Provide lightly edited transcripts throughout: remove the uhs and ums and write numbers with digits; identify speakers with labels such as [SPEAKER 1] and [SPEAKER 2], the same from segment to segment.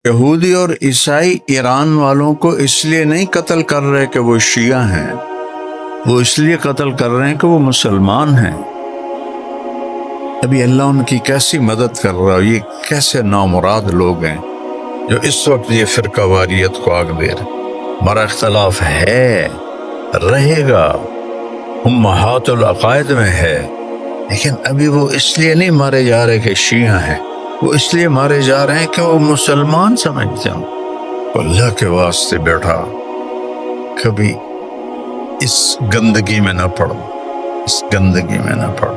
[SPEAKER 1] یہودی اور عیسائی ایران والوں کو اس لیے نہیں قتل کر رہے کہ وہ شیعہ ہیں، وہ اس لیے قتل کر رہے ہیں کہ وہ مسلمان ہیں۔ ابھی اللہ ان کی کیسی مدد کر رہا ہے، یہ کیسے نامراد لوگ ہیں جو اس وقت یہ فرقہ واریت کو آگ دے رہے۔ ہمارا اختلاف ہے، رہے گا، امہات العقائد میں ہے، لیکن ابھی وہ اس لیے نہیں مارے جا رہے کہ شیعہ ہیں، وہ اس لیے مارے جا رہے ہیں کہ وہ مسلمان سمجھتے ہیں۔ اللہ کے واسطے بیٹھا کبھی اس گندگی میں نہ پڑو، اس گندگی میں نہ پڑو۔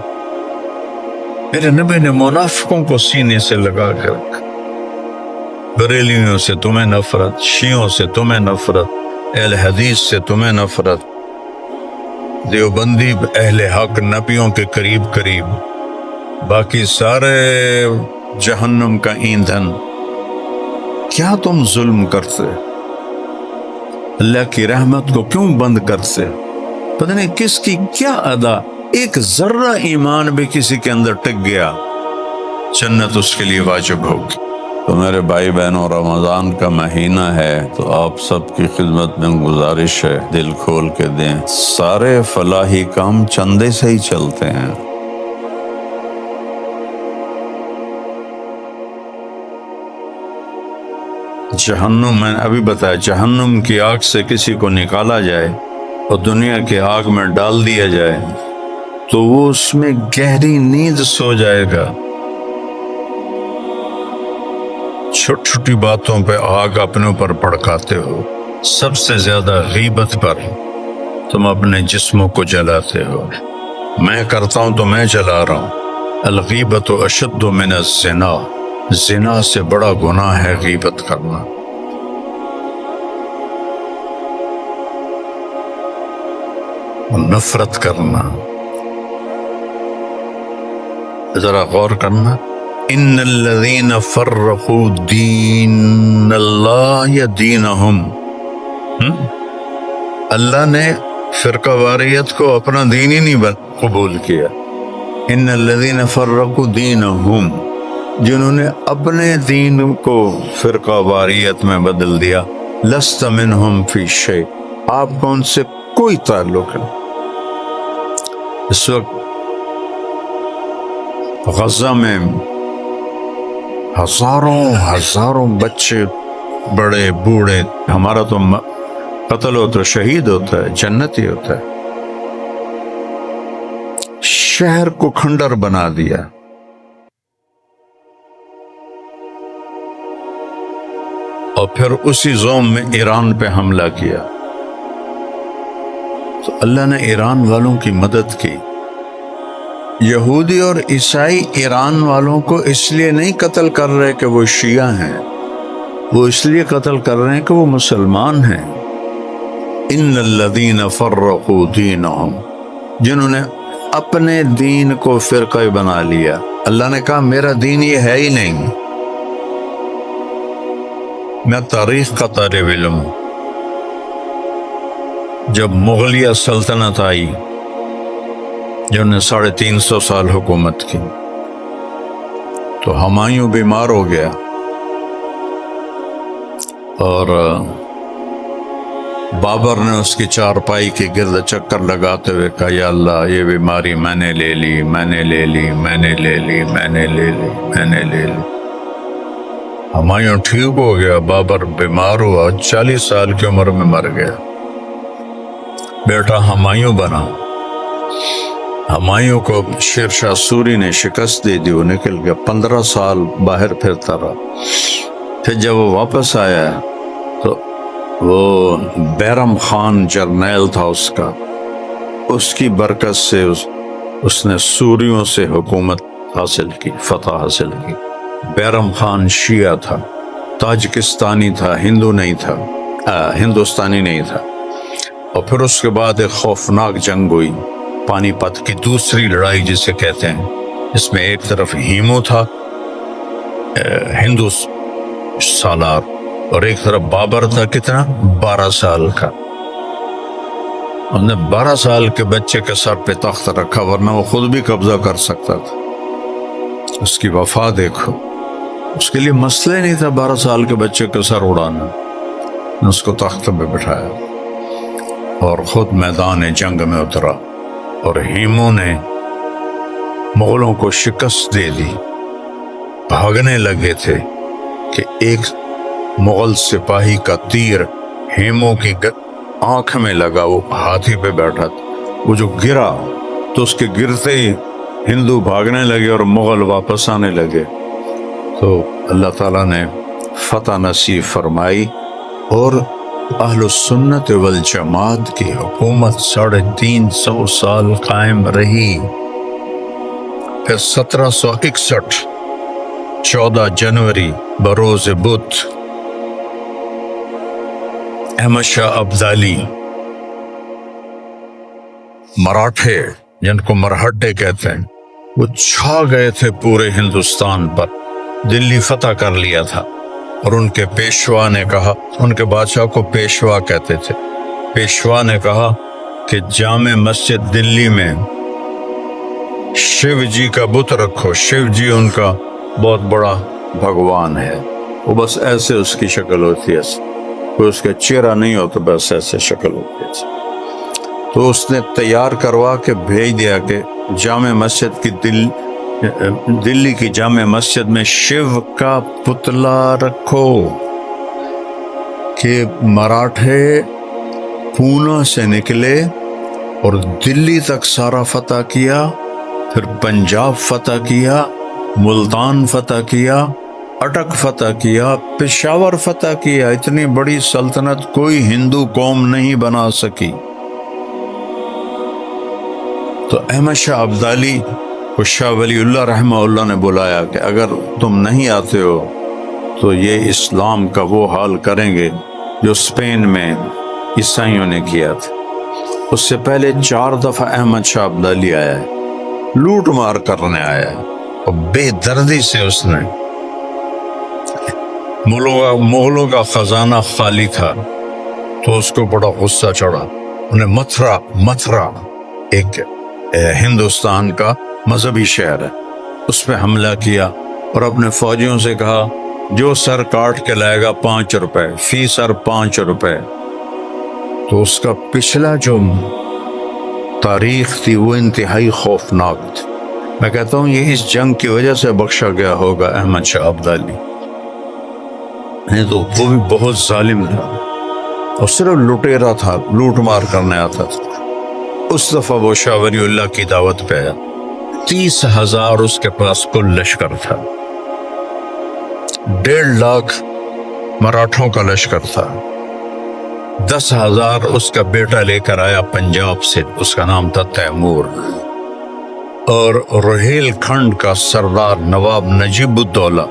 [SPEAKER 1] میرے نبی نے منافقوں کو سینے سے لگا کے رکھا، بریلیوں سے تمہیں نفرت، شیعوں سے تمہیں نفرت، اہل حدیث سے تمہیں نفرت، دیوبندی اہل حق نبیوں کے قریب قریب، باقی سارے جہنم کا ایندھن۔ کیا تم ظلم کرتے؟ اللہ کی رحمت کو کیوں بند کرتے؟ پتہ نہیں کس کی کیا ادا، ایک ذرہ ایمان بھی کسی کے اندر ٹک گیا، جنت اس کے لیے واجب ہوگی۔ تو میرے بھائی بہنوں، رمضان کا مہینہ ہے تو آپ سب کی خدمت میں گزارش ہے، دل کھول کے دیں۔ سارے فلاحی کام چندے سے ہی چلتے ہیں۔ جہنم، میں نے ابھی بتایا، جہنم کی آگ سے کسی کو نکالا جائے اور دنیا کی آگ میں ڈال دیا جائے تو وہ اس میں گہری نیند سو جائے گا۔ چھوٹی چھوٹی باتوں پہ آگ اپنے اوپر بھڑکاتے ہو، سب سے زیادہ غیبت پر تم اپنے جسموں کو جلاتے ہو۔ میں کرتا ہوں تو میں جلا رہا ہوں۔ الغیبت اشد من الزنا، زنا سے بڑا گناہ ہے غیبت کرنا۔ نفرت کرنا، ذرا غور کرنا۔ ان الذین فرقوا دین اللہ یا دینہم، اللہ نے فرقہ واریت کو اپنا دین ہی نہیں قبول کیا۔ ان الذین فرقوا دینہم، جنہوں نے اپنے دین کو فرقہ واریت میں بدل دیا۔ لست منہم فی شیء، آپ کو ان سے کوئی تعلق نہیں۔ اس وقت غزہ میں ہزاروں بچے، بڑے بوڑھے، ہمارا تو قتل ہوتا ہے، شہید ہوتا ہے، جنتی ہوتا ہے۔ شہر کو کھنڈر بنا دیا۔ اور پھر اسی زوم میں ایران پہ حملہ کیا تو اللہ نے ایران والوں کی مدد کی۔ یہودی اور عیسائی ایران والوں کو اس لیے نہیں قتل کر رہے کہ وہ شیعہ ہیں، وہ اس لیے قتل کر رہے ہیں کہ وہ مسلمان ہیں۔ ان الذین فرقوا دینہم، جنہوں نے اپنے دین کو فرقہ بنا لیا۔ اللہ نے کہا میرا دین یہ ہے ہی نہیں۔ میں تاریخ کا طالب علم ہوں۔ جب مغلیہ سلطنت آئی، جنہوں نے 350 سال حکومت کی، تو ہمایوں بیمار ہو گیا اور بابر نے اس کی چارپائی کے گرد چکر لگاتے ہوئے کہا یا اللہ یہ بیماری میں نے لے لی، میں نے لے لی، میں نے لے لی، میں نے لے لی، میں نے لے لی۔ ہمایوں ٹھیک ہو گیا، بابر بیمار ہوا، 40 سال کی عمر میں مر گیا۔ بیٹا ہمایوں بنا۔ ہمایوں کو شیر شاہ سوری نے شکست دے دی، وہ نکل گیا، 15 سال باہر پھرتا رہا۔ پھر جب وہ واپس آیا تو وہ بیرم خان جرنیل تھا اس کا، اس کی برکت سے اس نے سوریوں سے حکومت حاصل کی، فتح حاصل کی۔ بیرم خان شیعہ تھا، تاجکستانی تھا، ہندوستانی نہیں تھا۔ اور پھر اس کے بعد ایک خوفناک جنگ ہوئی، پانی پت کی دوسری لڑائی جسے کہتے ہیں، اس میں ایک طرف ہیمو تھا ہندو سالار، اور ایک طرف بابر تھا، کتنا 12 سال کا۔ انہوں نے 12 سال کے بچے کے سر پہ تخت رکھا، ورنہ وہ خود بھی قبضہ کر سکتا تھا۔ اس کی وفا دیکھو۔ اس کے لیے مسئلہ نہیں تھا 12 سال کے بچے کا سر اڑانا، اس کو تخت پہ بٹھایا اور خود میدان جنگ میں اترا، اور ہیمو نے مغلوں کو شکست دے دی۔ بھاگنے لگے تھے کہ ایک مغل سپاہی کا تیر ہیمو کی آنکھ میں لگا، وہ ہاتھی پہ بیٹھا تھا، وہ جو گرا تو اس کے گرتے ہی ہندو بھاگنے لگے اور مغل واپس آنے لگے۔ تو اللہ تعالیٰ نے فتح نصیب فرمائی اور اہل السنت والجماعت کی حکومت 350 سال قائم رہی۔ پھر 1761 14 جنوری بروز بدھ احمد شاہ ابدالی، مراٹھے جن کو مرہٹے کہتے ہیں، وہ چھا گئے تھے پورے ہندوستان پر، دلی فتح کر لیا تھا، اور ان کے پیشوا نے کہا، ان کے بادشاہ کو پیشوا کہتے تھے، پیشوا نے کہا کہ جامع مسجد دلی میں شیو جی کا بت رکھو۔ شیو جی ان کا بہت بڑا بھگوان ہے، وہ بس ایسے اس کی شکل ہوتی ہے، کوئی اس کا چہرہ نہیں ہوتا، بس ایسے شکل ہوتی ہے۔ تو اس نے تیار کروا کے بھیج دیا کہ جامع مسجد کی دلی کی جامع مسجد میں شیو کا پتلا رکھو، کہ مراٹھے پونا سے نکلے اور دلی تک سارا فتح کیا، پھر پنجاب فتح کیا، ملتان فتح کیا، اٹک فتح کیا، پشاور فتح کیا۔ اتنی بڑی سلطنت کوئی ہندو قوم نہیں بنا سکی۔ تو احمد شاہ ابدالی کو شاہ ولی اللہ رحمہ اللہ نے بلایا کہ اگر تم نہیں آتے ہو تو یہ اسلام کا وہ حال کریں گے جو اسپین میں عیسائیوں نے کیا تھا۔ اس سے پہلے 4 دفعہ احمد شاہ ابدالی آیا ہے، لوٹ مار کرنے آیا ہے، اور بے دردی سے اس نے مغلوں کا خزانہ خالی تھا تو اس کو بڑا غصہ چڑھا، انہیں متھرا ایک ہندوستان کا مذہبی شہر ہے، اس پہ حملہ کیا اور اپنے فوجیوں سے کہا جو سر کاٹ کے لائے گا 5 روپے، فی سر 5 روپے۔ تو اس کا پچھلا جو تاریخ تھی وہ انتہائی خوفناک تھی۔ میں کہتا ہوں یہ اس جنگ کی وجہ سے بخشا گیا ہوگا احمد شاہ ابدالی، نہیں تو وہ بھی بہت ظالم تھا اور صرف لٹیرا تھا، لوٹ مار کرنے آتا تھا۔ اس دفعہ وہ شاہ ولی اللہ کی دعوت پہ آیا، 30,000 اس کے پاس کل لشکر تھا، 1.5 لاکھ مراٹھوں کا لشکر تھا، 10,000 اس کا بیٹا لے کر آیا پنجاب سے، اس کا نام تھا تیمور، اور روہیل کھنڈ کا سردار نواب نجیب الدولہ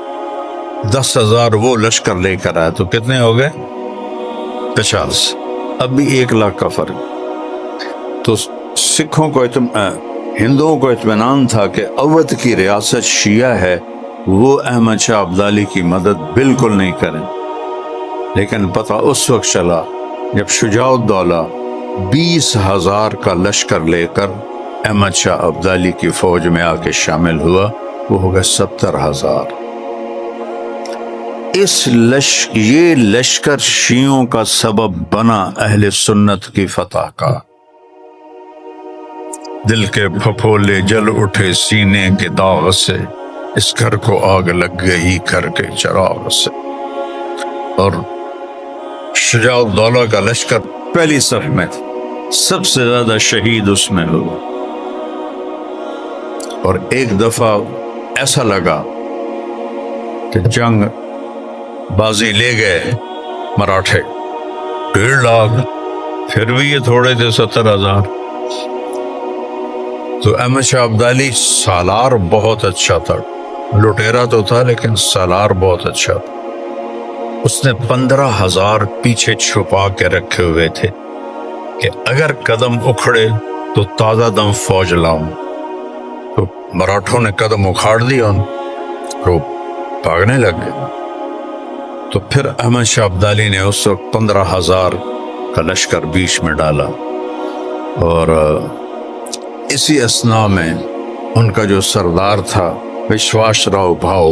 [SPEAKER 1] 10,000 وہ لشکر لے کر آیا، تو کتنے ہو گئے؟ 50۔ اب بھی 1 لاکھ کا فرق۔ تو سکھوں کو ہندوؤں کو اطمینان تھا کہ اودھ کی ریاست شیعہ ہے، وہ احمد شاہ ابدالی کی مدد بالکل نہیں کریں، لیکن پتہ اس وقت چلا جب شجاع الدولہ 20,000 کا لشکر لے کر احمد شاہ ابدالی کی فوج میں آ کے شامل ہوا، وہ ہو گئے 70,000۔ یہ لشکر شیعوں کا سبب بنا اہل سنت کی فتح کا۔ دل کے پھپھولے جل اٹھے سینے کے داغ سے، اس گھر کو آگ لگ گئی گھر کے چراغ سے۔ اور شجاع الدولہ کا لشکر پہلی صف میں تھا، سب سے زیادہ شہید اس میں ہوئے، اور ایک دفعہ ایسا لگا کہ جنگ بازی لے گئے مراٹھے، 1.5 لاکھ، پھر بھی یہ تھوڑے تھے 70,000۔ تو احمد شاہ ابدالی سالار بہت اچھا تھا، لٹیرا تو تھا لیکن سالار بہت اچھا تھا۔ اس نے 15,000 پیچھے چھپا کے رکھے ہوئے تھے کہ اگر قدم اکھڑے تو تازہ دم فوج لاؤں۔ تو مراٹھوں نے قدم اکھاڑ دیا، تو بھاگنے لگ گئے۔ تو پھر احمد شاہ ابدالی نے اس وقت 15,000 کا لشکر بیچ میں ڈالا، اور اسی اثناء میں ان کا جو سردار تھا وشواس راؤ بھاؤ،